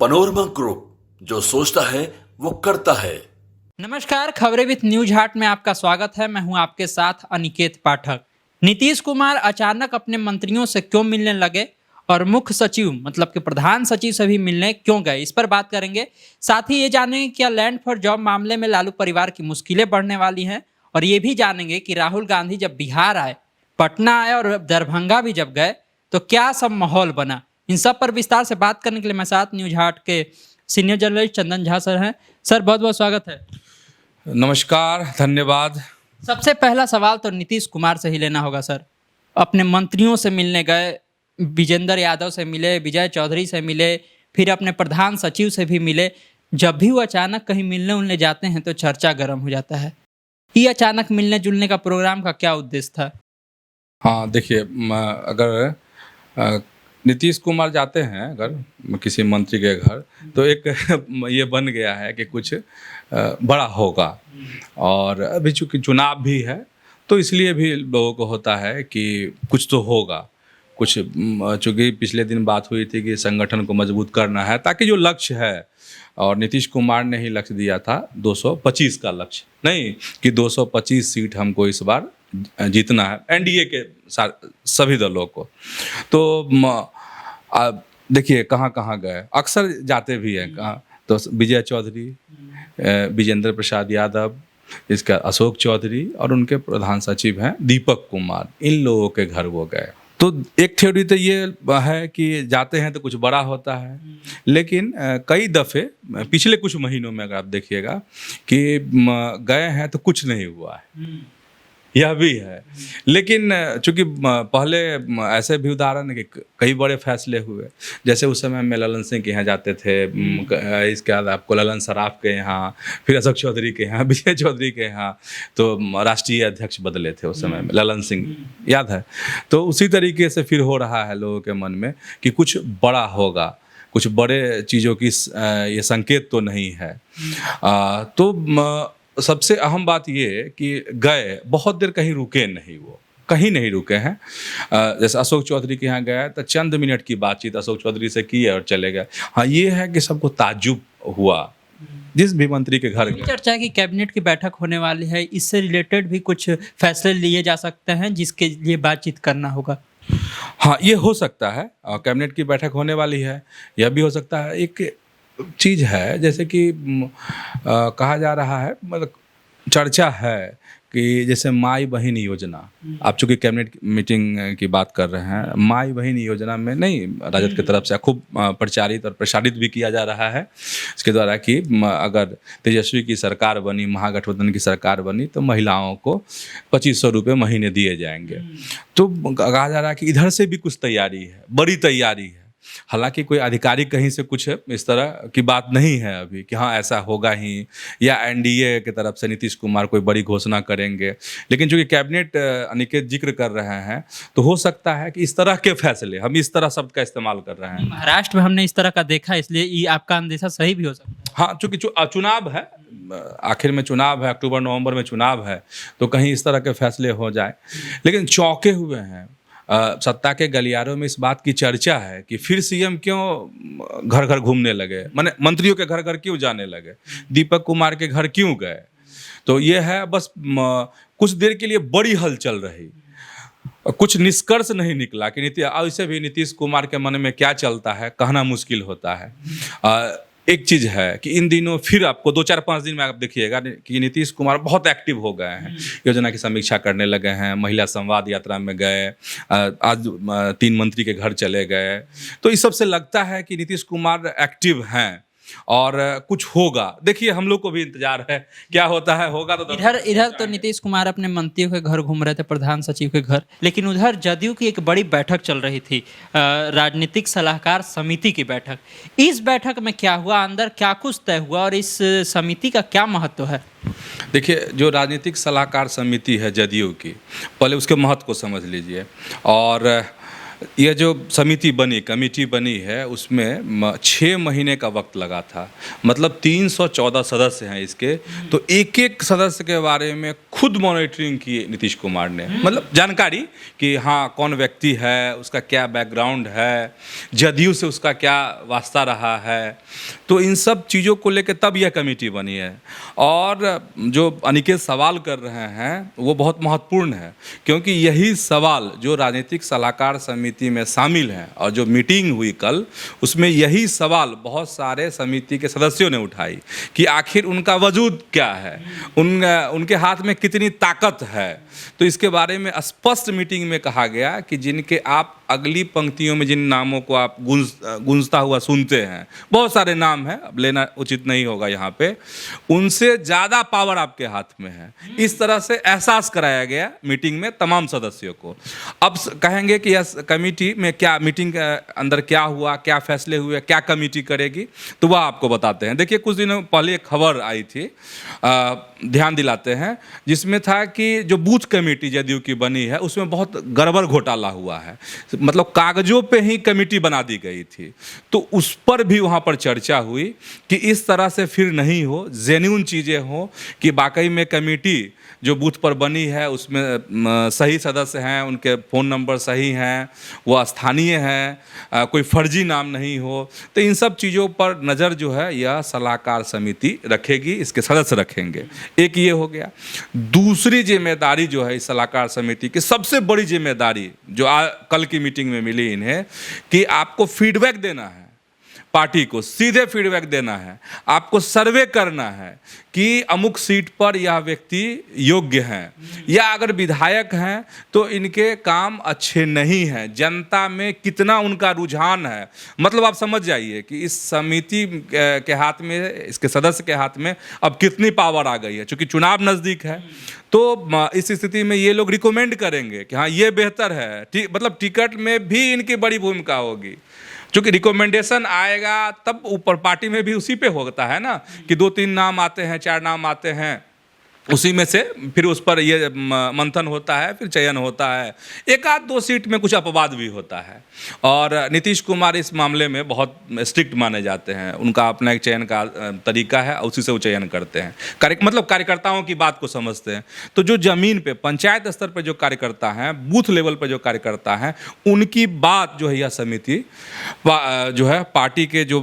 Panorama group, जो सोचता है वो करता है। नमस्कार, खबरें विद न्यूज हाट में आपका स्वागत है। मैं हूं आपके साथ अनिकेत पाठक। नीतीश कुमार अचानक अपने मंत्रियों से क्यों मिलने लगे और मुख्य सचिव मतलब कि प्रधान सचिव से भी मिलने क्यों गए, इस पर बात करेंगे। साथ ही ये जानेंगे क्या लैंड फॉर जॉब मामले में लालू परिवार की मुश्किलें बढ़ने वाली हैं, और ये भी जानेंगे कि राहुल गांधी जब बिहार आए, पटना आए और दरभंगा भी जब गए तो क्या सब माहौल बना। इन सब पर विस्तार से बात करने के लिए मैं साथ न्यूज हाट के senior journalist Chandan Jha sir हैं। सर, बहुत बहुत स्वागत है। नमस्कार, धन्यवाद। सबसे पहला सवाल तो नीतीश कुमार से ही लेना होगा सर। अपने मंत्रियों से मिलने गए, विजेंद्र यादव से मिले, विजय चौधरी से मिले, फिर अपने प्रधान सचिव से भी मिले। जब भी वो अचानक कहीं मिलने उलने जाते हैं तो चर्चा गर्म हो जाता है। ये अचानक मिलने जुलने का प्रोग्राम का क्या उद्देश्य था? हाँ, देखिए, अगर नीतीश कुमार जाते हैं अगर किसी मंत्री के घर, तो एक ये बन गया है कि कुछ बड़ा होगा। और अभी चूँकि चुनाव भी है तो इसलिए भी लोगों को होता है कि कुछ तो होगा। कुछ चूँकि पिछले दिन बात हुई थी कि संगठन को मजबूत करना है, ताकि जो लक्ष्य है, और नीतीश कुमार ने ही लक्ष्य दिया था 225 का लक्ष्य, नहीं कि 225 सीट हमको इस बार जीतना है, एनडीए के सभी दलों को। तो देखिए कहाँ कहाँ गए, अक्सर जाते भी हैं कहाँ, तो विजय चौधरी, विजेंद्र प्रसाद यादव, इसका अशोक चौधरी, और उनके प्रधान सचिव हैं दीपक कुमार, इन लोगों के घर वो गए। तो एक थ्योरी तो ये है कि जाते हैं तो कुछ बड़ा होता है, लेकिन कई दफ़े पिछले कुछ महीनों में अगर आप देखिएगा कि गए हैं तो कुछ नहीं हुआ है, यह भी है। लेकिन चूंकि पहले ऐसे भी उदाहरण है कि कई बड़े फैसले हुए, जैसे उस समय में ललन सिंह के यहाँ जाते थे, इसके बाद आपको ललन सराफ के यहाँ, फिर अशोक चौधरी के यहाँ, विजय चौधरी के यहाँ, तो राष्ट्रीय अध्यक्ष बदले थे उस समय में, ललन सिंह, याद है। तो उसी तरीके से फिर हो रहा है लोगों के मन में कि कुछ बड़ा होगा, कुछ बड़े चीज़ों की ये संकेत तो नहीं है। तो सबसे अहम बात ये कि गए, बहुत देर कहीं रुके नहीं, वो कहीं नहीं रुके हैं। जैसे अशोक चौधरी के यहाँ गए तो चंद मिनट की बातचीत अशोक चौधरी से की और चले गए। हाँ, ये है कि सबको ताज्जुब हुआ जिस भी मंत्री के घर गए। चर्चा है कि कैबिनेट की बैठक होने वाली है, इससे रिलेटेड भी कुछ फैसले लिए जा सकते हैं जिसके लिए बातचीत करना होगा। हाँ, ये हो सकता है, कैबिनेट की बैठक होने वाली है, यह भी हो सकता है। एक चीज़ है जैसे कि कहा जा रहा है, मतलब चर्चा है कि जैसे माई बहन योजना, आप चूँकि कैबिनेट मीटिंग की बात कर रहे हैं, माई बहन योजना में नहीं, राजद की तरफ से खूब प्रचारित और प्रसारित भी किया जा रहा है इसके द्वारा कि अगर तेजस्वी की सरकार बनी, महागठबंधन की सरकार बनी, तो महिलाओं को 2500 रुपये महीने दिए जाएंगे। तो कहा जा रहा है कि इधर से भी कुछ तैयारी है, बड़ी तैयारी है। हालांकि कोई आधिकारिक कहीं से कुछ इस तरह की बात नहीं है अभी कि हाँ ऐसा होगा ही, या एनडीए की तरफ से नीतीश कुमार कोई बड़ी घोषणा करेंगे। लेकिन चूँकि कैबिनेट अनिकेत जिक्र कर रहे हैं, तो हो सकता है कि इस तरह के फैसले, हम इस तरह शब्द का इस्तेमाल कर रहे हैं। महाराष्ट्र में हमने इस तरह का देखा, इसलिए ये आपका अंदेशा सही भी हो सकता है। हाँ, चूँकि चुनाव है, आखिर में चुनाव है, अक्टूबर नवंबर में चुनाव है, तो कहीं इस तरह के फैसले हो जाए। लेकिन चौंके हुए हैं, सत्ता के गलियारों में इस बात की चर्चा है कि फिर सीएम क्यों घर घर घूमने लगे, माने मंत्रियों के घर घर क्यों जाने लगे, दीपक कुमार के घर क्यों गए। तो ये है, बस कुछ देर के लिए बड़ी हलचल रही, कुछ निष्कर्ष नहीं निकला कि ऐसे भी नीतीश कुमार के मन में क्या चलता है कहना मुश्किल होता है। एक चीज़ है कि इन दिनों फिर आपको 2-4-5 दिन में आप देखिएगा कि नीतीश कुमार बहुत एक्टिव हो गए हैं, योजना की समीक्षा करने लगे हैं, महिला संवाद यात्रा में गए, आज 3 मंत्री के घर चले गए। तो इस सबसे लगता है कि नीतीश कुमार एक्टिव हैं और कुछ होगा। देखिए, हम लोग को भी इंतजार है क्या होता है, होगा तो इधर तो नीतीश कुमार अपने मंत्रियों के घर घूम रहे थे, प्रधान सचिव के घर, लेकिन उधर जदयू की एक बड़ी बैठक चल रही थी, राजनीतिक सलाहकार समिति की बैठक। इस बैठक में क्या हुआ, अंदर क्या कुछ तय हुआ और इस समिति का क्या महत्व है? देखिए, जो राजनीतिक सलाहकार समिति है जदयू की, पहले उसके महत्व को समझ लीजिए। और यह जो समिति बनी, कमेटी बनी है, उसमें 6 महीने का वक्त लगा था। मतलब 314 सदस्य हैं इसके, तो एक एक सदस्य के बारे में खुद मॉनिटरिंग की नीतीश कुमार ने, मतलब जानकारी कि हाँ कौन व्यक्ति है, उसका क्या बैकग्राउंड है, जदयू से उसका क्या वास्ता रहा है, तो इन सब चीज़ों को लेकर तब यह कमेटी बनी है। और जो अनिकेत सवाल कर रहे हैं वो बहुत महत्वपूर्ण है, क्योंकि यही सवाल जो राजनीतिक सलाहकार समिति में शामिल हैं और जो मीटिंग हुई कल, उसमें यही सवाल बहुत सारे समिति के सदस्यों ने उठाई कि आखिर उनका वजूद क्या है, उनके हाथ में कितनी ताकत है। तो इसके बारे में स्पष्ट मीटिंग में कहा गया कि जिनके आप अगली पंक्तियों में जिन नामों को आप गूंजता हुआ सुनते हैं, बहुत सारे नाम हैं, अब लेना उचित नहीं होगा यहाँ पे, उनसे ज़्यादा पावर आपके हाथ में है। इस तरह से एहसास कराया गया मीटिंग में तमाम सदस्यों को। अब कहेंगे कि यह कमेटी में क्या, मीटिंग के अंदर क्या हुआ, क्या फैसले हुए, क्या कमेटी करेगी, तो वह आपको बताते हैं। देखिए, कुछ दिनों पहले एक खबर आई थी, ध्यान दिलाते हैं, जिसमें था कि जो बूथ कमेटी जदयू की बनी है उसमें बहुत गड़बड़ घोटाला हुआ है, मतलब कागजों पे ही कमेटी बना दी गई थी। तो उस पर भी वहाँ पर चर्चा हुई कि इस तरह से फिर नहीं हो, जेन्युइन चीज़ें हो कि वाकई में कमेटी जो बूथ पर बनी है उसमें सही सदस्य हैं, उनके फ़ोन नंबर सही हैं, वो स्थानीय हैं, कोई फर्जी नाम नहीं हो। तो इन सब चीज़ों पर नज़र जो है यह सलाहकार समिति रखेगी, इसके सदस्य रखेंगे। एक ये हो गया। दूसरी जिम्मेदारी जो है इस सलाहकार समिति की, सबसे बड़ी जिम्मेदारी जो कल की मीटिंग में मिली इन्हें, कि आपको फीडबैक देना है, पार्टी को सीधे फीडबैक देना है, आपको सर्वे करना है कि अमुक सीट पर यह व्यक्ति योग्य हैं, या अगर विधायक हैं तो इनके काम अच्छे नहीं हैं, जनता में कितना उनका रुझान है। मतलब आप समझ जाइए कि इस समिति के हाथ में, इसके सदस्य के हाथ में अब कितनी पावर आ गई है। चूँकि चुनाव नज़दीक है तो इस स्थिति में ये लोग रिकमेंड करेंगे कि हाँ ये बेहतर है, मतलब टिकट में भी इनकी बड़ी भूमिका होगी। चूँकि रिकमेंडेशन आएगा तब ऊपर पार्टी में भी उसी पे होता है ना, कि 2-3 नाम आते हैं, 4 नाम आते हैं, उसी में से फिर उस पर ये मंथन होता है, फिर चयन होता है। 1-2 सीट में कुछ अपवाद भी होता है। और नीतीश कुमार इस मामले में बहुत स्ट्रिक्ट माने जाते हैं, उनका अपना एक चयन का तरीका है, उसी से वो चयन करते हैं। मतलब कार्यकर्ताओं की बात को समझते हैं। तो जो ज़मीन पे, पंचायत स्तर पर जो कार्यकर्ता हैं, बूथ लेवल पर जो कार्यकर्ता हैं, उनकी बात जो है यह समिति जो है पार्टी के जो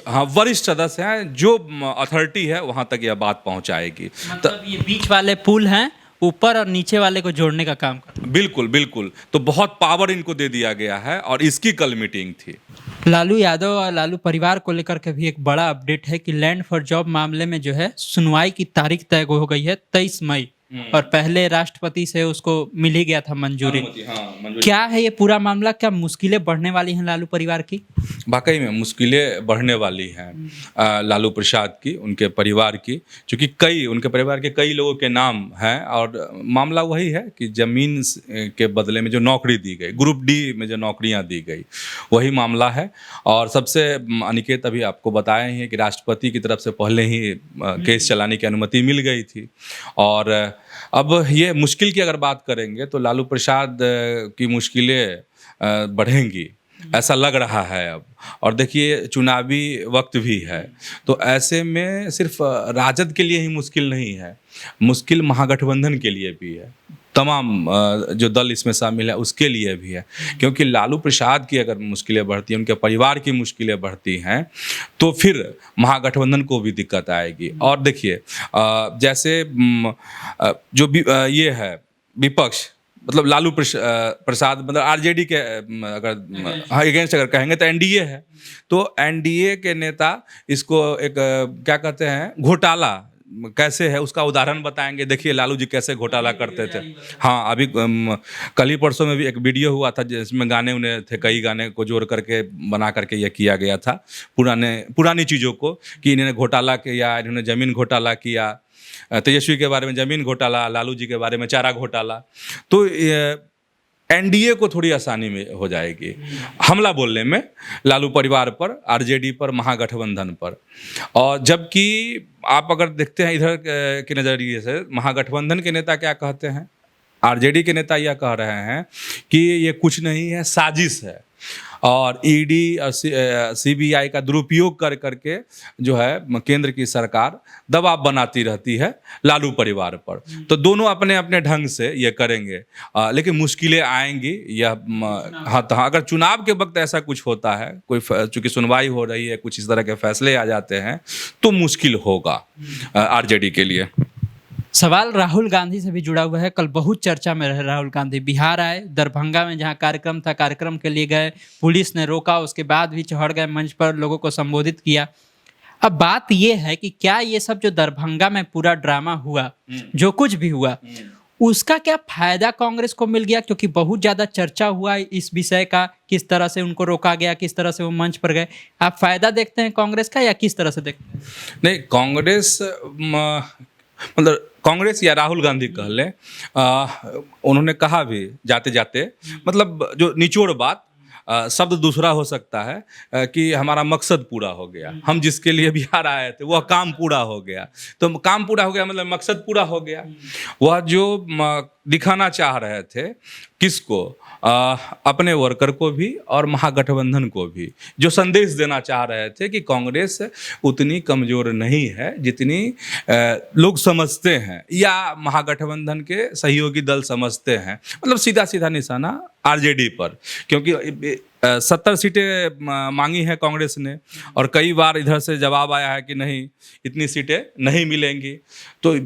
हाँ वरिष्ठ सदस्य हैं, जो अथॉरिटी है, वहाँ तक यह बात पहुँचाएगी। मतलब ये बीच वाले पुल हैं, ऊपर और नीचे वाले को जोड़ने का काम करते हैं। बिल्कुल बिल्कुल। तो बहुत पावर इनको दे दिया गया है और इसकी कल मीटिंग थी। लालू यादव और लालू परिवार को लेकर के भी एक बड़ा अपडेट है कि लैंड फॉर जॉब मामले में जो है सुनवाई की तारीख तय हो गई है 23 मई, और पहले राष्ट्रपति से उसको मिल ही गया था मंजूरी। क्या है ये पूरा मामला, क्या मुश्किलें बढ़ने वाली हैं लालू परिवार की? वाकई में मुश्किलें बढ़ने वाली हैं लालू प्रसाद की, उनके परिवार की, क्योंकि उनके परिवार के कई लोगों के नाम हैं। और मामला वही है कि ज़मीन के बदले में जो नौकरी दी गई, ग्रुप डी में जो नौकरियां दी गई, वही मामला है। और सबसे अनिकेत अभी आपको बताए हैं कि राष्ट्रपति की तरफ से पहले ही केस चलाने की अनुमति मिल गई थी। और अब ये मुश्किल की अगर बात करेंगे तो लालू प्रसाद की मुश्किलें बढ़ेंगी, ऐसा लग रहा है अब। और देखिए चुनावी वक्त भी है, तो ऐसे में सिर्फ राजद के लिए ही मुश्किल नहीं है, मुश्किल महागठबंधन के लिए भी है, तमाम जो दल इसमें शामिल है उसके लिए भी है। क्योंकि लालू प्रसाद की अगर मुश्किलें बढ़ती हैं, उनके परिवार की मुश्किलें बढ़ती हैं, तो फिर महागठबंधन को भी दिक्कत आएगी। और देखिए जैसे जो ये है विपक्ष, मतलब लालू प्रसाद, मतलब आरजेडी के अगर अगेंस्ट अगर कहेंगे तो एनडीए है, तो एनडीए के नेता इसको एक क्या कहते हैं, घोटाला कैसे है उसका उदाहरण बताएंगे। देखिए लालू जी कैसे घोटाला करते थे। हाँ, अभी कल ही परसों में भी एक वीडियो हुआ था जिसमें गाने उन्हें थे, कई गाने को जोड़ करके बना करके यह किया गया था, पुरानी चीज़ों को, कि इन्होंने घोटाला किया, इन्होंने ज़मीन घोटाला किया, तेजस्वी के बारे में ज़मीन घोटाला, लालू जी के बारे में चारा घोटाला। तो एनडीए को थोड़ी आसानी में हो जाएगी हमला बोलने में, लालू परिवार पर, आरजेडी पर, महागठबंधन पर। और जबकि आप अगर देखते हैं इधर के नज़रिए से, महागठबंधन के नेता क्या कहते हैं, आरजेडी के नेता यह कह रहे हैं कि ये कुछ नहीं है, साजिश है और ईडी और सीबीआई का दुरुपयोग कर करके जो है केंद्र की सरकार दबाव बनाती रहती है लालू परिवार पर। तो दोनों अपने अपने ढंग से ये करेंगे, लेकिन मुश्किलें आएंगी। यह हाँ, अगर चुनाव के वक्त ऐसा कुछ होता है, कोई चूंकि सुनवाई हो रही है, कुछ इस तरह के फैसले आ जाते हैं तो मुश्किल होगा आरजेडी के लिए। सवाल राहुल गांधी से भी जुड़ा हुआ है। कल बहुत चर्चा में रहे राहुल गांधी। बिहार आए, दरभंगा में जहां कार्यक्रम था, कार्यक्रम के लिए गए, पुलिस ने रोका, उसके बाद भी चढ़ गए मंच पर, लोगों को संबोधित किया। अब बात यह है कि क्या ये सब जो दरभंगा में पूरा ड्रामा हुआ, जो कुछ भी हुआ, उसका क्या फायदा कांग्रेस को मिल गया? क्योंकि बहुत ज्यादा चर्चा हुआ इस विषय का, किस तरह से उनको रोका गया, किस तरह से वो मंच पर गए। आप फायदा देखते हैं कांग्रेस का या किस तरह से देखते हैं? नहीं, कांग्रेस मतलब कांग्रेस या राहुल गांधी कह लें, उन्होंने कहा भी जाते जाते, मतलब जो निचोड़ बात, शब्द दूसरा हो सकता है कि हमारा मकसद पूरा हो गया, हम जिसके लिए बिहार आए थे वह काम पूरा हो गया। तो काम पूरा हो गया मतलब मकसद पूरा हो गया। वह जो दिखाना चाह रहे थे किसको, अपने वर्कर को भी और महागठबंधन को भी, जो संदेश देना चाह रहे थे कि कांग्रेस उतनी कमजोर नहीं है जितनी लोग समझते हैं या महागठबंधन के सहयोगी दल समझते हैं। मतलब सीधा सीधा निशाना आरजेडी पर, क्योंकि 70 सीटें मांगी हैं कांग्रेस ने और कई बार इधर से जवाब आया है कि नहीं, इतनी सीटें नहीं मिलेंगी। तो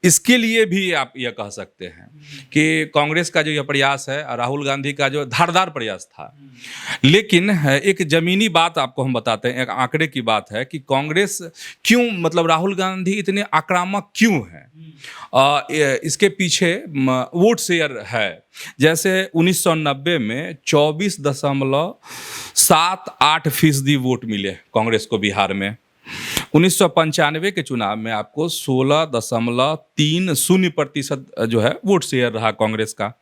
इसके लिए भी आप यह कह सकते हैं कि कांग्रेस का जो यह प्रयास है, राहुल गांधी का जो धारदार प्रयास था, लेकिन एक जमीनी बात आपको हम बताते हैं, एक आंकड़े की बात है कि कांग्रेस क्यों, मतलब राहुल गांधी इतने आक्रामक क्यों हैं। इसके पीछे वोट शेयर है। जैसे 1990 में 24.78% वोट मिले कांग्रेस को बिहार में। 1995 के चुनाव में आपको 16.30% जो है वोट शेयर रहा कांग्रेस का।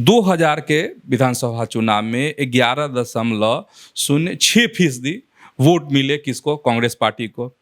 2000 के विधानसभा चुनाव में 11.06% वोट मिले किसको, कांग्रेस पार्टी को।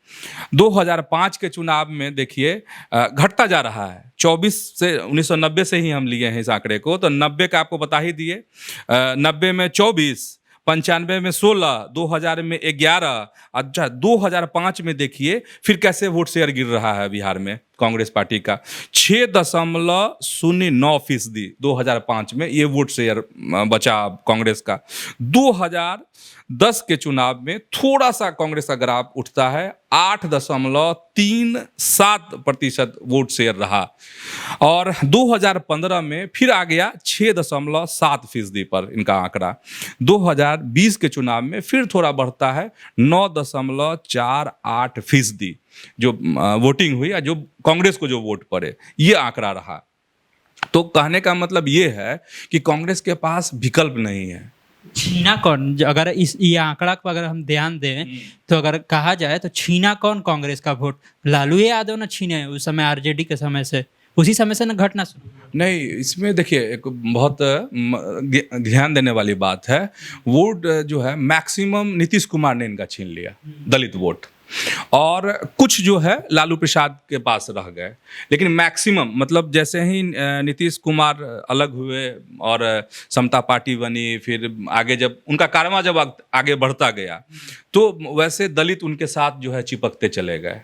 2005 के चुनाव में देखिए घटता जा रहा है, 24 से 1990 से ही हम लिए हैं इस आंकड़े को, तो 90 का आपको बता ही दिए, 90 में 24, 95 में 16, 2000 में 11, अच्छा 2005 में देखिए फिर कैसे वोट शेयर गिर रहा है बिहार में कांग्रेस पार्टी का। 6.09% 2005 में ये वोट शेयर बचा कांग्रेस का। 2010 के चुनाव में थोड़ा सा कांग्रेस का ग्राफ उठता है, 8.37% वोट शेयर रहा और 2015 में फिर आ गया 6.7% पर इनका आंकड़ा। 2020 के चुनाव में फिर थोड़ा बढ़ता है, 9.48% जो वोटिंग हुई या जो कांग्रेस को जो वोट पड़े, ये आंकड़ा रहा। तो कहने का मतलब ये है कि कांग्रेस के पास विकल्प नहीं है। छीना कौन, अगर इस ये आंकड़ा को अगर हम ध्यान दें तो अगर कहा जाए तो छीना कौन कांग्रेस का वोट? लालू यादव ना छीने उस समय आरजेडी के समय से, उसी समय से ना घटना शुरू। नहीं, इसमें देखिए एक बहुत ध्यान देने वाली बात है, वोट जो है मैक्सिमम नीतीश कुमार ने इनका छीन लिया, दलित वोट, और कुछ जो है लालू प्रसाद के पास रह गए। लेकिन मैक्सिमम मतलब जैसे ही नीतीश कुमार अलग हुए और समता पार्टी बनी, फिर आगे जब उनका कारवां जब आगे बढ़ता गया तो वैसे दलित उनके साथ जो है चिपकते चले गए।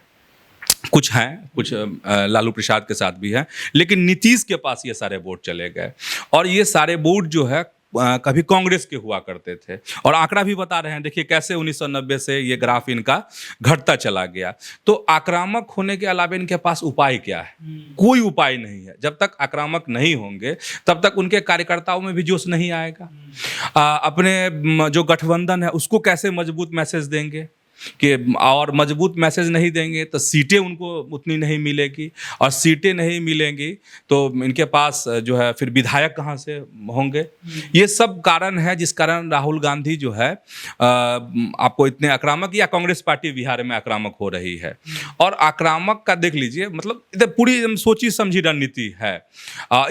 कुछ हैं, कुछ लालू प्रसाद के साथ भी हैं, लेकिन नीतीश के पास ये सारे वोट चले गए और ये सारे वोट जो है कभी कांग्रेस के हुआ करते थे। और आंकड़ा भी बता रहे हैं, देखिए कैसे 1990 से ये ग्राफ इनका घटता चला गया। तो आक्रामक होने के अलावा इनके पास उपाय क्या है? कोई उपाय नहीं है। जब तक आक्रामक नहीं होंगे तब तक उनके कार्यकर्ताओं में भी जोश नहीं आएगा। अपने जो गठबंधन है उसको कैसे मजबूत मैसेज देंगे कि, और मजबूत मैसेज नहीं देंगे तो सीटें उनको उतनी नहीं मिलेगी, और सीटें नहीं मिलेंगी तो इनके पास जो है फिर विधायक कहाँ से होंगे। ये सब कारण है जिस कारण राहुल गांधी जो है आपको इतने आक्रामक, या कांग्रेस पार्टी बिहार में आक्रामक हो रही है। और आक्रामक का देख लीजिए, मतलब इधर पूरी सोची समझी रणनीति है।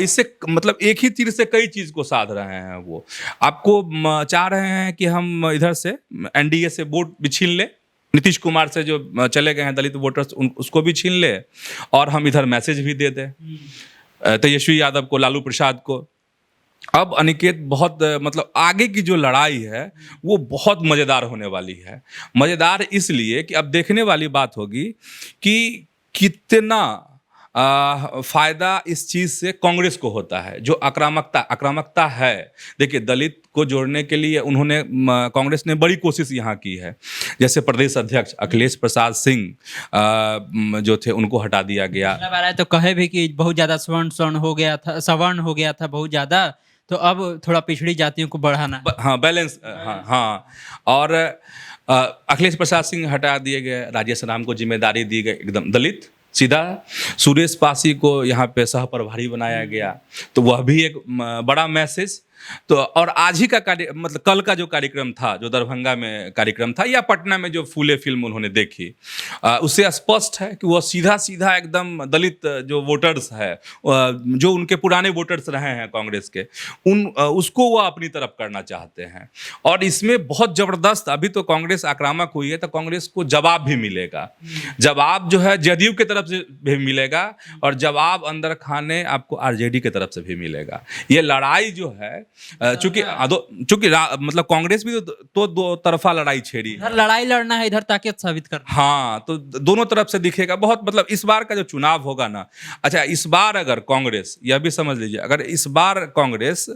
इससे मतलब एक ही तीर से कई चीज़ को साध रहे हैं। वो आपको चाह रहे हैं कि हम इधर से एनडीए से वोट भी छीन लें, नीतीश कुमार से जो चले गए हैं दलित वोटर्स उसको भी छीन ले, और हम इधर मैसेज भी दे दें। तेजस्वी यादव को, लालू प्रसाद को। अब अनिकेत बहुत मतलब आगे की जो लड़ाई है वो बहुत मज़ेदार होने वाली है। मज़ेदार इसलिए कि अब देखने वाली बात होगी कि कितना फायदा इस चीज़ से कांग्रेस को होता है। जो आक्रामकता है, देखिए दलित को जोड़ने के लिए उन्होंने कांग्रेस ने बड़ी कोशिश यहाँ की है। जैसे प्रदेश अध्यक्ष अखिलेश प्रसाद सिंह जो थे उनको हटा दिया गया। पिछला बार आए तो कहे भी कि बहुत ज्यादा सवर्ण हो गया था, सवर्ण हो गया था बहुत ज्यादा, तो अब थोड़ा पिछड़ी जातियों को बढ़ाना है। हाँ, बैलेंस, हाँ। और अखिलेश प्रसाद सिंह हटा दिए गए, राजेश राम को जिम्मेदारी दी गई, एकदम दलित सीधा। सुरेश पासी को यहाँ पे सह प्रभारी बनाया गया, तो वह भी एक बड़ा मैसेज। तो और आज ही का मतलब कल का जो कार्यक्रम था, जो दरभंगा में कार्यक्रम था या पटना में जो फूले फिल्म उन्होंने देखी, उससे स्पष्ट है कि वह सीधा सीधा एकदम दलित जो वोटर्स है, जो उनके पुराने वोटर्स रहे हैं कांग्रेस के, उसको वह अपनी तरफ करना चाहते हैं। और इसमें बहुत ज़बरदस्त, अभी तो कांग्रेस आक्रामक हुई है तो कांग्रेस को जवाब भी मिलेगा। जवाब जो है जदयू की तरफ से भी मिलेगा और जवाब अंदर खाने आपको आरजेडी की तरफ से भी मिलेगा। ये लड़ाई जो है, चूंकि मतलब कांग्रेस भी तो दो तरफा लड़ाई छेड़ी है। इधर लड़ाई लड़ना है, इधर ताकत साबित करना। हाँ, तो दोनों तरफ से दिखेगा बहुत। मतलब इस बार का जो चुनाव होगा ना, अच्छा इस बार अगर कांग्रेस, यह भी समझ लीजिए, अगर इस बार कांग्रेस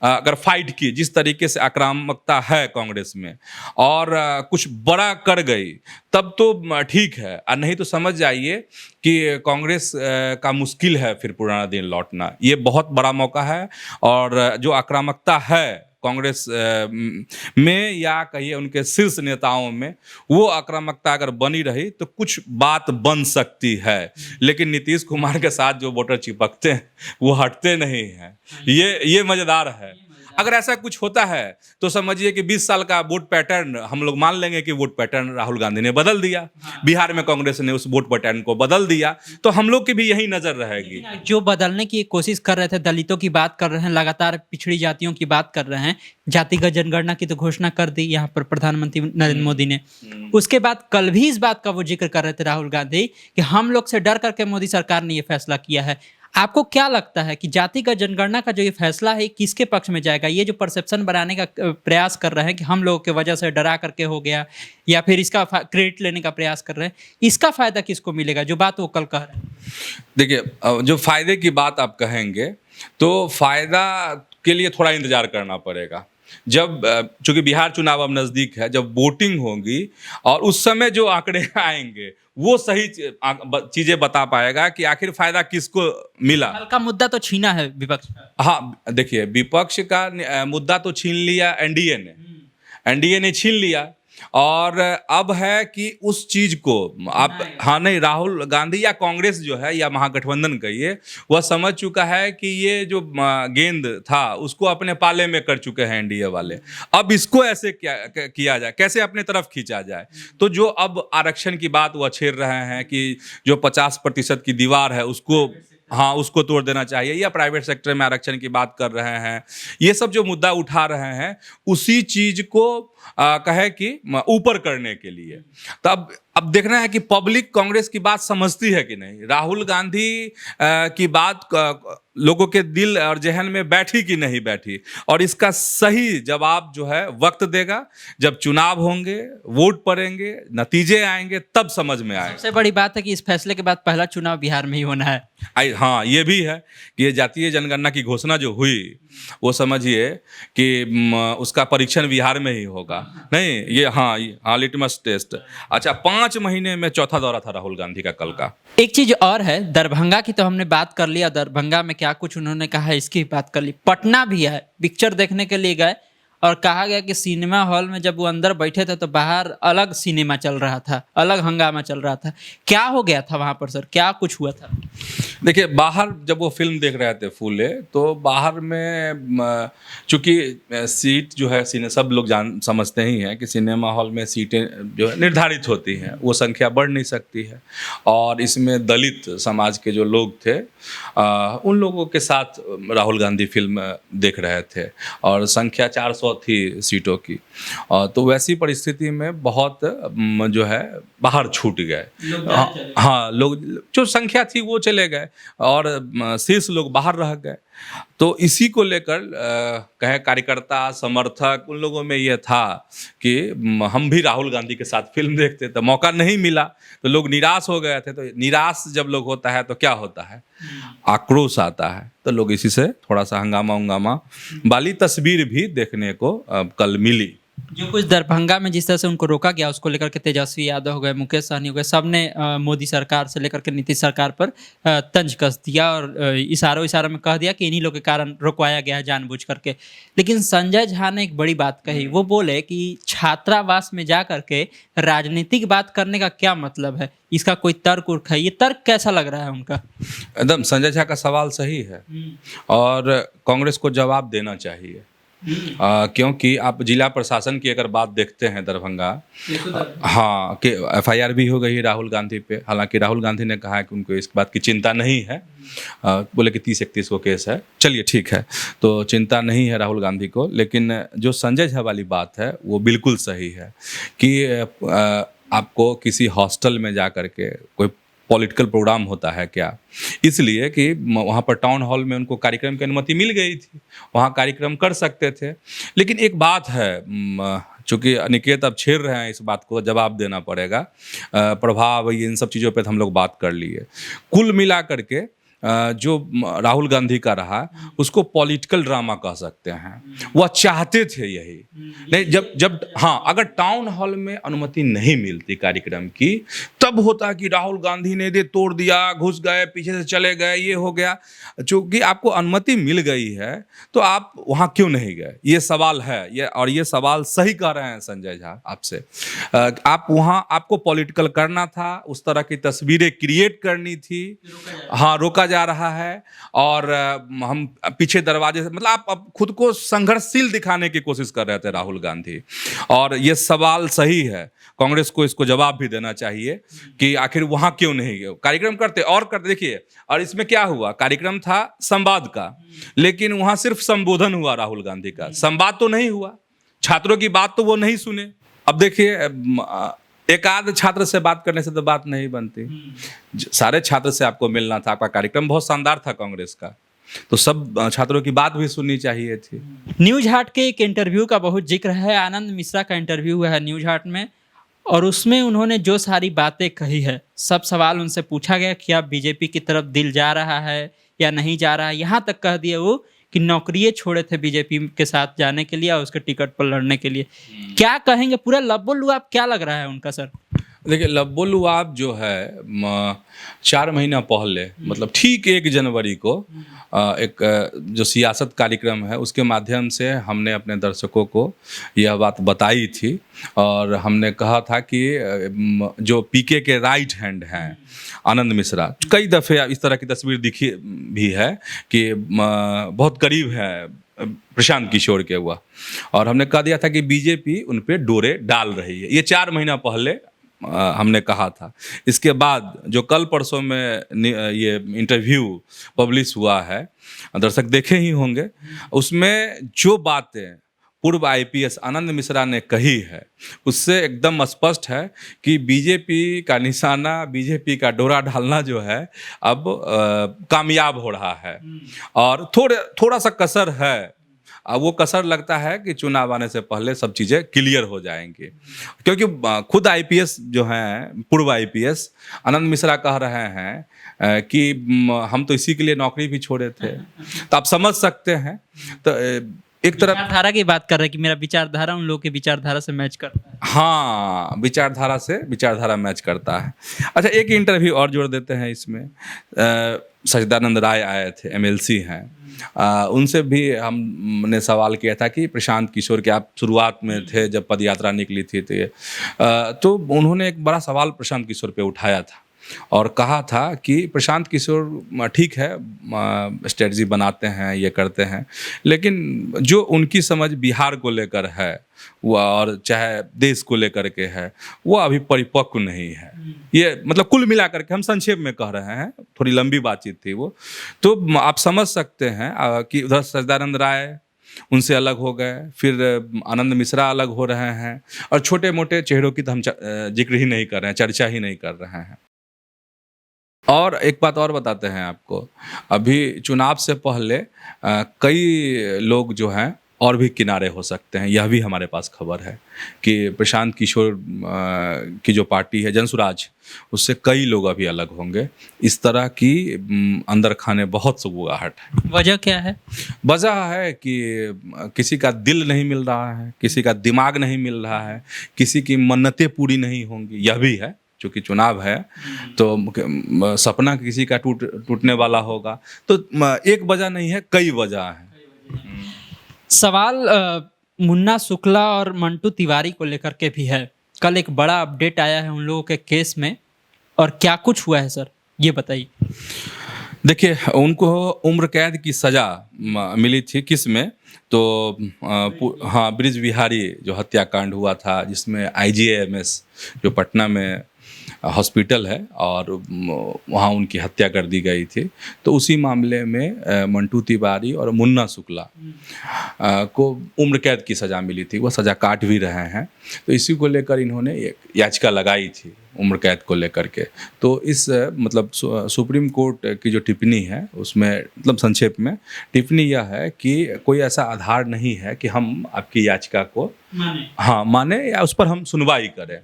अगर फाइट की, जिस तरीके से आक्रामकता है कांग्रेस में, और कुछ बड़ा कर गई, तब तो ठीक है। और नहीं तो समझ जाइए कि कांग्रेस का मुश्किल है फिर पुराना दिन लौटना। ये बहुत बड़ा मौका है। और जो आक्रामकता है कांग्रेस में या कहिए उनके शीर्ष नेताओं में, वो आक्रामकता अगर बनी रही तो कुछ बात बन सकती है। लेकिन नीतीश कुमार के साथ जो वोटर चिपकते हैं वो हटते नहीं हैं। ये मज़ेदार है। अगर ऐसा कुछ होता है तो समझिए कि 20 साल का वोट पैटर्न हम लोग मान लेंगे कि वोट पैटर्न राहुल गांधी ने बदल दिया। बिहार में कांग्रेस ने उस वोट पैटर्न को बदल दिया, तो हम लोग की भी यही नजर रहेगी। जो बदलने की कोशिश कर रहे थे, दलितों की बात कर रहे हैं, लगातार पिछड़ी जातियों की बात कर रहे हैं, जातिगत जनगणना की तो घोषणा कर दी यहाँ पर प्रधानमंत्री नरेंद्र मोदी ने। उसके बाद कल भी इस बात का वो जिक्र कर रहे थे राहुल गांधी कि हम लोग से डर करके मोदी सरकार ने ये फैसला किया है। आपको क्या लगता है कि जातिगत जनगणना का जो ये फैसला है किसके पक्ष में जाएगा? ये जो परसेप्शन बनाने का प्रयास कर रहे हैं कि हम लोगों की वजह से डरा करके हो गया, या फिर इसका क्रेडिट लेने का प्रयास कर रहे हैं, इसका फायदा किसको मिलेगा? जो बात वो कल कह रहे हैं। देखिए, जो फायदे की बात आप कहेंगे तो फायदा के लिए थोड़ा इंतजार करना पड़ेगा। जब चूंकि बिहार चुनाव अब नज़दीक है, जब वोटिंग होगी और उस समय जो आंकड़े आएंगे वो सही चीज़ें बता पाएगा कि आखिर फायदा किसको मिला। कल का मुद्दा तो छीना है विपक्ष का। हाँ, देखिए विपक्ष का मुद्दा तो छीन लिया एनडीए ने छीन लिया। और अब है कि उस चीज को आप, हाँ नहीं, राहुल गांधी या कांग्रेस जो है या महागठबंधन कहिए, वह समझ चुका है कि ये जो गेंद था उसको अपने पाले में कर चुके हैं एनडीए वाले। अब इसको ऐसे किया जाए, कैसे अपने तरफ खींचा जाए। तो जो अब आरक्षण की बात वह छेड़ रहे हैं कि जो 50% की दीवार है उसको, हाँ, उसको तोड़ देना चाहिए, या प्राइवेट सेक्टर में आरक्षण की बात कर रहे हैं। ये सब जो मुद्दा उठा रहे हैं उसी चीज को कहे कि ऊपर करने के लिए। तब अब देखना है कि पब्लिक कांग्रेस की बात समझती है कि नहीं, राहुल गांधी की बात लोगों के दिल और जहन में बैठी कि नहीं बैठी। और इसका सही जवाब जो है वक्त देगा। जब चुनाव होंगे, वोट पड़ेंगे, नतीजे आएंगे, तब समझ में आएगा। सबसे बड़ी बात है कि इस फैसले के बाद पहला चुनाव बिहार में ही होना है। हाँ, ये भी है कि ये जातीय जनगणना की घोषणा जो हुई, वो समझिए कि उसका परीक्षण बिहार में ही होगा। नहीं, ये हाँ लिटमस टेस्ट। अच्छा, 5 महीने में चौथा दौरा था राहुल गांधी का कल का। एक चीज और है, दरभंगा की तो हमने बात कर लिया, दरभंगा में क्या कुछ उन्होंने कहा है इसकी बात कर ली। पटना भी है, पिक्चर देखने के लिए गए और कहा गया कि सिनेमा हॉल में जब वो अंदर बैठे थे तो बाहर अलग सिनेमा चल रहा था, अलग हंगामा चल रहा था। क्या हो गया था वहां पर सर, क्या कुछ हुआ था? देखिए, बाहर जब वो फिल्म देख रहे थे फूले, तो बाहर में चूंकि सीट जो है, सब लोग समझते ही हैं कि सिनेमा हॉल में सीटें जो है निर्धारित होती हैं, वो संख्या बढ़ नहीं सकती है। और इसमें दलित समाज के जो लोग थे, उन लोगों के साथ राहुल गांधी फिल्म देख रहे थे और संख्या 400 थी सीटों की। तो वैसी परिस्थिति में बहुत जो है बाहर छूट गए। हाँ, लोग जो संख्या थी वो चले गए और शेष लोग बाहर रह गए। तो इसी को लेकर कहे कार्यकर्ता समर्थक उन लोगों में ये था कि हम भी राहुल गांधी के साथ फिल्म देखते, तो मौका नहीं मिला तो लोग निराश हो गए थे। तो निराश जब लोग होता है तो क्या होता है, आक्रोश आता है। तो लोग इसी से थोड़ा सा हंगामा वाली तस्वीर भी देखने को कल मिली। जो कुछ दरभंगा में जिस तरह से उनको रोका गया, उसको लेकर के तेजस्वी यादव हो गए, मुकेश सहनी हो गए, सबने मोदी सरकार से लेकर के नीतीश सरकार पर तंज कस दिया और इशारों में कह दिया कि इन्हीं लोगों के कारण रुकवाया गया है जानबूझ करके। लेकिन संजय झा ने एक बड़ी बात कही, वो बोले कि छात्रावास में जा करके राजनीतिक बात करने का क्या मतलब है, इसका कोई तर्क उर्क है? ये तर्क कैसा लग रहा है उनका? एकदम संजय झा का सवाल सही है और कांग्रेस को जवाब देना चाहिए। क्योंकि आप जिला प्रशासन की अगर बात देखते हैं दरभंगा, हाँ, कि एफआईआर भी हो गई है राहुल गांधी पे। हालांकि राहुल गांधी ने कहा है कि उनको इस बात की चिंता नहीं है, बोले कि 30-31 को केस है। चलिए ठीक है, तो चिंता नहीं है राहुल गांधी को। लेकिन जो संजय झा वाली बात है वो बिल्कुल सही है कि आपको किसी हॉस्टल में जा कर के कोई पॉलिटिकल प्रोग्राम होता है क्या, इसलिए कि वहाँ पर टाउन हॉल में उनको कार्यक्रम की अनुमति मिल गई थी, वहाँ कार्यक्रम कर सकते थे। लेकिन एक बात है, चूँकि अनिकेत अब छेड़ रहे हैं, इस बात को जवाब देना पड़ेगा। प्रभाव इन सब चीज़ों पे तो हम लोग बात कर लिए। कुल मिला करके जो राहुल गांधी का रहा उसको पॉलिटिकल ड्रामा कह सकते हैं। वह चाहते थे यही नहीं, जब हाँ, अगर टाउन हॉल में अनुमति नहीं मिलती कार्यक्रम की, तब होता कि राहुल गांधी ने दे तोड़ दिया, घुस गए, पीछे से चले गए, ये हो गया। चूँकि आपको अनुमति मिल गई है तो आप वहाँ क्यों नहीं गए, ये सवाल है। ये सवाल सही कह रहे हैं संजय झा आपसे। आप वहाँ आपको पॉलिटिकल करना था, उस तरह की तस्वीरें क्रिएट करनी थी। हाँ, रोका जा रहा है और हम पीछे दरवाजे से, मतलब आप अब खुद को संघर्षशील दिखाने की कोशिश कर रहे थे राहुल गांधी। और ये सवाल सही है, कांग्रेस को इसको जवाब भी देना चाहिए कि आखिर वहां क्यों नहीं गए। कार्यक्रम करते और करते, देखिए, और इसमें क्या हुआ, कार्यक्रम था संवाद का, लेकिन वहां सिर्फ संबोधन हुआ राहुल गांधी का, संवाद तो नहीं हुआ, छात्रों की बात तो वो नहीं सुने। अब देखिए, एक आध छात्र से बात करने से तो बात नहीं बनती, सारे छात्र से आपको मिलना था। आपका कार्यक्रम बहुत शानदार था कांग्रेस का, तो सब छात्रों की बात भी सुननी चाहिए थी। न्यूज हाट के एक इंटरव्यू का बहुत जिक्र है, आनंद मिश्रा का इंटरव्यू हुआ है न्यूज हाट में, और उसमें उन्होंने जो सारी बातें कही है, सब सवाल उनसे पूछा गया कि आप बीजेपी की तरफ दिल जा रहा है या नहीं जा रहा है। यहाँ तक कह दिए वो कि नौकरियां छोड़े थे बीजेपी के साथ जाने के लिए और उसके टिकट पर लड़ने के लिए। क्या कहेंगे, पूरा लब्बो लुआब क्या लग रहा है उनका सर? देखिए, लब्बो लुआब जो है 4 महीना पहले, मतलब ठीक 1 जनवरी को एक जो सियासत कार्यक्रम है उसके माध्यम से हमने अपने दर्शकों को यह बात बताई थी और हमने कहा था कि जो पीके के राइट हैंड हैं आनंद मिश्रा, कई दफ़े इस तरह की तस्वीर दिखी भी है कि बहुत करीब है प्रशांत किशोर के हुआ, और हमने कह दिया था कि बीजेपी उन पे डोरे डाल रही है। ये 4 महीना पहले हमने कहा था। इसके बाद जो कल परसों में ये इंटरव्यू पब्लिश हुआ है, दर्शक देखे ही होंगे, उसमें जो बातें पूर्व आईपीएस आनंद मिश्रा ने कही है उससे एकदम स्पष्ट है कि बीजेपी का निशाना, बीजेपी का डोरा डालना जो है अब कामयाब हो रहा है। और थोड़ा सा कसर है, अब वो कसर लगता है कि चुनाव आने से पहले सब चीज़ें क्लियर हो जाएंगी, क्योंकि खुद आईपीएस जो हैं, पूर्व आईपीएस आनंद मिश्रा कह रहे हैं कि हम तो इसी के लिए नौकरी भी छोड़े थे। तो आप समझ सकते हैं, तो एक तरफ विचारधारा की बात कर रहे हैं कि मेरा विचारधारा उन लोगों की विचारधारा से मैच करता है। हाँ, विचारधारा से विचारधारा मैच करता है। अच्छा, एक इंटरव्यू और जोड़ देते हैं इसमें। सच्चिदानंद राय आए थे, एमएलसी हैं, उनसे भी हमने सवाल किया था कि प्रशांत किशोर के आप शुरुआत में थे जब पदयात्रा निकली थी, तो उन्होंने एक बड़ा सवाल प्रशांत किशोर पे उठाया था और कहा था कि प्रशांत किशोर ठीक है, स्ट्रेटजी बनाते हैं, ये करते हैं, लेकिन जो उनकी समझ बिहार को लेकर है वो, और चाहे देश को लेकर के है, वो अभी परिपक्व नहीं है। ये मतलब कुल मिलाकर के हम संक्षेप में कह रहे हैं, थोड़ी लंबी बातचीत थी वो, तो आप समझ सकते हैं कि उधर सच्चिदानंद राय उनसे अलग हो गए, फिर आनंद मिश्रा अलग हो रहे हैं, और छोटे मोटे चेहरों की तो हम जिक्र ही नहीं कर रहे हैं, चर्चा ही नहीं कर रहे हैं। और एक बात और बताते हैं आपको, अभी चुनाव से पहले कई लोग जो हैं और भी किनारे हो सकते हैं, यह भी हमारे पास खबर है कि प्रशांत किशोर की जो पार्टी है जनसुराज, उससे कई लोग अभी अलग होंगे। इस तरह की अंदर खाने बहुत सुगबुगाहट है। वजह क्या है? वजह है कि किसी का दिल नहीं मिल रहा है, किसी का दिमाग नहीं मिल रहा है, किसी की मन्नतें पूरी नहीं होंगी, यह भी है। चूँकि चुनाव है तो सपना किसी का टूटने वाला होगा, तो एक वजह नहीं है, कई वजह है। सवाल मुन्ना शुक्ला और मंटू तिवारी को लेकर के भी है। कल एक बड़ा अपडेट आया है उन लोगों के केस में, और क्या कुछ हुआ है सर, ये बताइए। देखिए, उनको उम्र कैद की सज़ा मिली थी, किस में? तो हाँ, ब्रिज बिहारी जो हत्याकांड हुआ था, जिसमें IGAMS जो पटना में हॉस्पिटल है और वहाँ उनकी हत्या कर दी गई थी, तो उसी मामले में मंटू तिवारी और मुन्ना शुक्ला को उम्र कैद की सज़ा मिली थी। वो सज़ा काट भी रहे हैं, तो इसी को लेकर इन्होंने एक याचिका लगाई थी उम्र कैद को लेकर के। तो इस मतलब सुप्रीम कोर्ट की जो टिप्पणी है उसमें, मतलब संक्षेप में टिप्पणी यह है कि कोई ऐसा आधार नहीं है कि हम आपकी याचिका को माने या उस पर हम सुनवाई करें।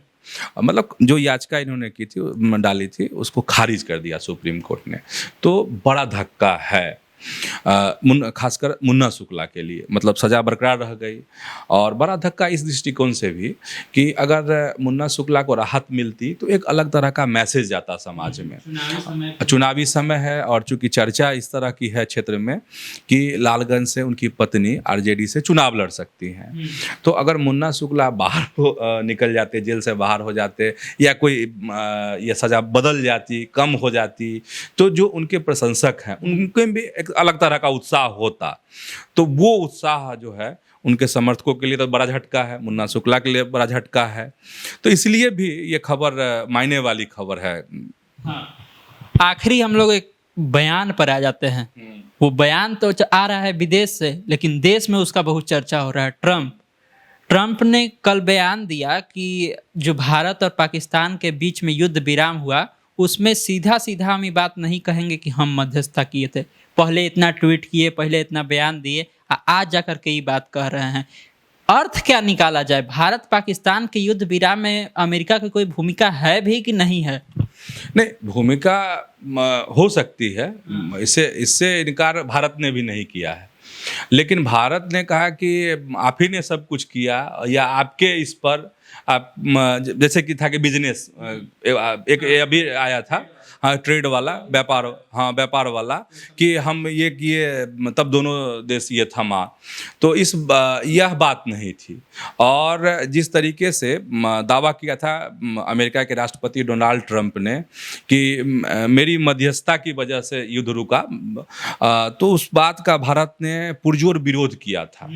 मतलब जो याचिका इन्होंने की थी, डाली थी, उसको खारिज कर दिया सुप्रीम कोर्ट ने। तो बड़ा धक्का है खासकर मुन्ना शुक्ला के लिए, मतलब सज़ा बरकरार रह गई। और बड़ा धक्का इस दृष्टिकोण से भी कि अगर मुन्ना शुक्ला को राहत मिलती तो एक अलग तरह का मैसेज जाता समाज में। चुनावी समय है, और चूंकि चर्चा इस तरह की है क्षेत्र में कि लालगंज से उनकी पत्नी RJD से चुनाव लड़ सकती हैं, तो अगर मुन्ना शुक्ला बाहर निकल जाते, जेल से बाहर हो जाते, या कोई ये सज़ा बदल जाती, कम हो जाती, तो जो उनके प्रशंसक हैं उनके भी एक अलग तरह का उत्साह होता। तो वो उत्साह जो है उनके समर्थकों के लिए तो बड़ा झटका है, मुन्ना शुक्ला के लिए बड़ा झटका है। तो इसलिए भी ये खबर मायने वाली खबर है। आखिरी हम लोग एक बयान पर आ जाते हैं। वो बयान तो आ रहा है विदेश से, लेकिन देश में उसका बहुत चर्चा हो रहा है। ट्रंप ने कल बयान दिया कि जो भारत और पाकिस्तान के बीच में युद्ध विराम हुआ, उसमें सीधा सीधा हम ये बात नहीं कहेंगे कि हम मध्यस्थता किए थे। पहले इतना ट्वीट किए, पहले इतना बयान दिए, आज जाकर के ये बात कह रहे हैं। अर्थ क्या निकाला जाए? भारत पाकिस्तान के युद्ध विराम में अमेरिका की कोई भूमिका है भी कि नहीं है? नहीं, भूमिका हो सकती है, इससे इनकार भारत ने भी नहीं किया है। लेकिन भारत ने कहा कि आप ही ने सब कुछ किया, या आपके इस पर आप, जैसे कि था कि बिजनेस एक अभी आया था, हाँ, ट्रेड वाला, व्यापार वाला, कि हम ये किए तब दोनों देश ये थमा। तो यह बात नहीं थी। और जिस तरीके से दावा किया था अमेरिका के राष्ट्रपति डोनाल्ड ट्रंप ने कि मेरी मध्यस्थता की वजह से युद्ध रुका, तो उस बात का भारत ने पुरजोर विरोध किया था।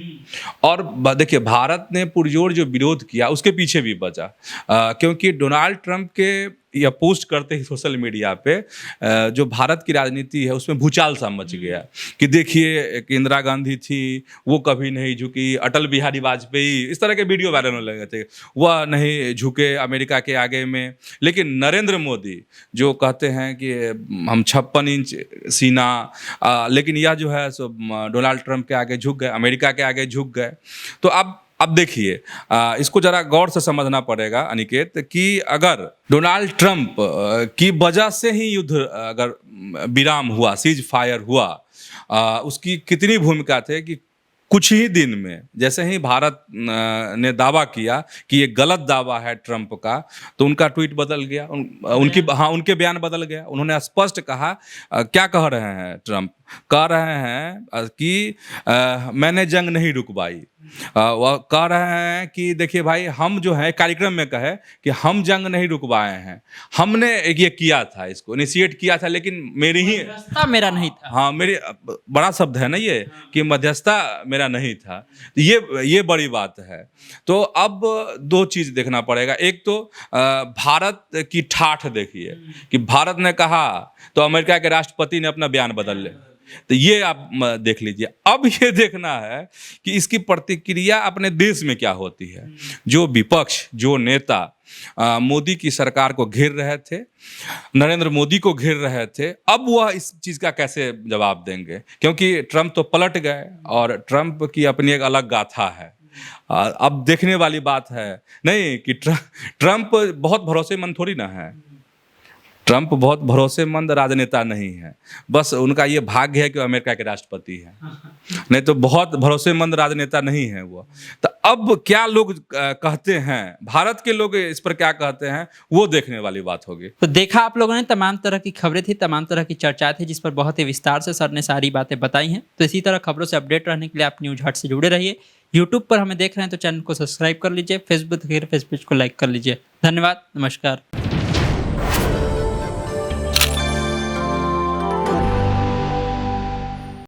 और देखिए, भारत ने पुरजोर जो विरोध किया उसके पीछे भी वजह, क्योंकि डोनाल्ड ट्रंप के या पोस्ट करते ही सोशल मीडिया पे जो भारत की राजनीति है उसमें भूचाल सा मच गया कि देखिए, एक इंदिरा गांधी थी, वो कभी नहीं झुकी, अटल बिहारी वाजपेयी, इस तरह के वीडियो वायरल होने लगे थे, वह नहीं झुके अमेरिका के आगे में। लेकिन नरेंद्र मोदी जो कहते हैं कि हम 56 इंच सीना, लेकिन यह जो है सो डोनाल्ड ट्रंप के आगे झुक गए, अमेरिका के आगे झुक गए। तो अब देखिए, इसको जरा गौर से समझना पड़ेगा अनिकेत, कि अगर डोनाल्ड ट्रंप की वजह से ही युद्ध अगर विराम हुआ, सीज फायर हुआ, उसकी कितनी भूमिका थे कि कुछ ही दिन में जैसे ही भारत ने दावा किया कि ये गलत दावा है ट्रंप का, तो उनका ट्वीट बदल गया, उनके बयान बदल गया। उन्होंने स्पष्ट कहा, क्या कह रहे हैं ट्रंप? कह रहे हैं कि मैंने जंग नहीं रुकवाई। वह कह रहे हैं कि देखिए भाई, हम जो है कार्यक्रम में कहे कि हम जंग नहीं रुकवाए हैं, हमने ये किया था, इसको इनिशिएट किया था, लेकिन मध्यस्थता मेरा नहीं था। हाँ, मेरी बड़ा शब्द है ना ये, कि मध्यस्थता मेरा नहीं था। ये बड़ी बात है। तो अब दो चीज देखना पड़ेगा। एक तो भारत की ठाठ देखिए कि भारत ने कहा तो अमेरिका के राष्ट्रपति ने अपना बयान बदल ले। तो ये आप देख लीजिए। अब ये देखना है कि इसकी प्रतिक्रिया अपने देश में क्या होती है। जो विपक्ष, जो नेता मोदी की सरकार को घेर रहे थे, नरेंद्र मोदी को घेर रहे थे, अब वह इस चीज़ का कैसे जवाब देंगे, क्योंकि ट्रंप तो पलट गए और ट्रंप की अपनी एक अलग गाथा है। अब देखने वाली बात है नहीं कि ट्रंप बहुत भरोसेमंद थोड़ी ना है। ट्रंप बहुत भरोसेमंद राजनेता नहीं है, बस उनका ये भाग्य है कि वो अमेरिका के राष्ट्रपति हैं, नहीं तो बहुत भरोसेमंद राजनेता नहीं है वो। तो अब क्या लोग कहते हैं, भारत के लोग इस पर क्या कहते हैं, वो देखने वाली बात होगी। तो देखा आप लोगों ने, तमाम तरह की खबरें थी, तमाम तरह की चर्चा थी, जिस पर बहुत ही विस्तार से सर ने सारी बातें बताई हैं। तो इसी तरह खबरों से अपडेट रहने के लिए आप न्यूज़ हट से जुड़े रहिए। यूट्यूब पर हमें देख रहे हैं तो चैनल को सब्सक्राइब कर लीजिए, फेसबुक को लाइक कर लीजिए। धन्यवाद, नमस्कार।